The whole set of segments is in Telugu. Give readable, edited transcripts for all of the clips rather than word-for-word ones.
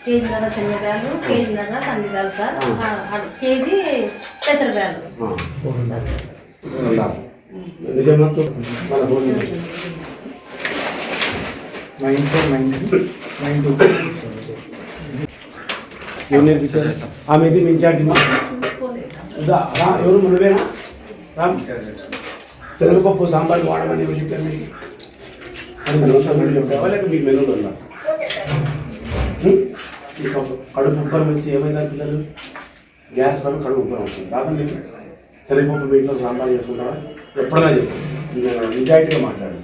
కేజీన్నర శనగబ్యాలు, కేజీన్నర కందిబ్యాలు సార్, కేజీ పెసరబ్యాలు. ఆమె ఇది ఇన్ఛార్జ్ ఎవరు మనవేనా రామ్ శనగపప్పు సాంబార్ వాడమని చెప్పాను లేక మీకు మెనూలు ఉన్నా కడుపు ఉబ్బరం వచ్చి ఏమైనా పిల్లలు గ్యాస్ వల్ల కడుపు ఉబ్బరం వస్తుంది కాదండి శనగపప్పు మీ ఇంట్లో సాంబార్ చేసుకుంటారా ఎప్పుడైనా చెప్పు నేను నిజాయితీగా మాట్లాడు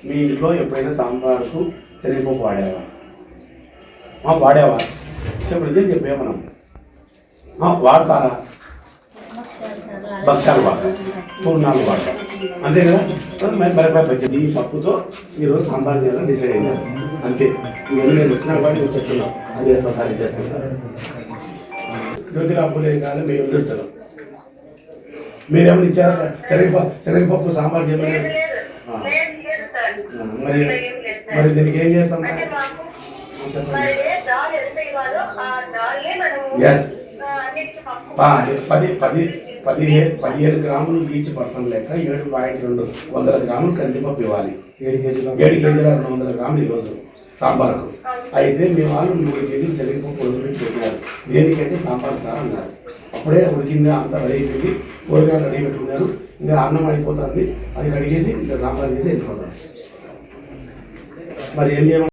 మీ ఇంట్లో ఎప్పుడైనా సాంబార్కు శనగపప్పు వాడేవా వాడేవా చెప్పు ఇదేం చెప్పే మనం వాడతారా భక్ష్యాలు వాడతాం పూర్ణాలు వాడతాం అంతే కదా మిరపకాయ పచ్చడి ఈ పప్పుతో ఈరోజు సాంబార్ చేయాలని డిసైడ్ అయింది అంతే ఇవన్నీ నేను వచ్చినా కాబట్టి నువ్వు చెప్తున్నావు అది చేస్తా సార్ ఇది చేస్తా సార్ జ్యోతిరావు పూలే కానీ మేము ఎదురుతాం మీరేమన్నా ఇచ్చారా శనగపప్పు సాంబార్ చేయమని మరి మరి దీనికి ఏం చేస్తాం ఎస్ 15 గ్రాములు ఈచ్ పర్సన్ లెక్క 7.2 గ్రాములు కందిపప్పు ఇవ్వాలి 7 కేజీల 200 గ్రాములు ఈరోజు సాంబార్కు అయితే మీ వాళ్ళు 3 కేజీలు శనగపప్పు ఉడకబెట్టి పెట్టారు దేనికంటే సాంబార్ సార్ అన్నారు అప్పుడే ఉడికింది అంతా రెడీ అయిపోయింది కూరగాయలు రెడీ పెట్టుకున్నారు ఇంకా అన్నం అయిపోతుంది అది కడిగేసి ఇంకా సాంబార్ చేసి వెళ్ళిపోతారు మరి ఏం చేయమని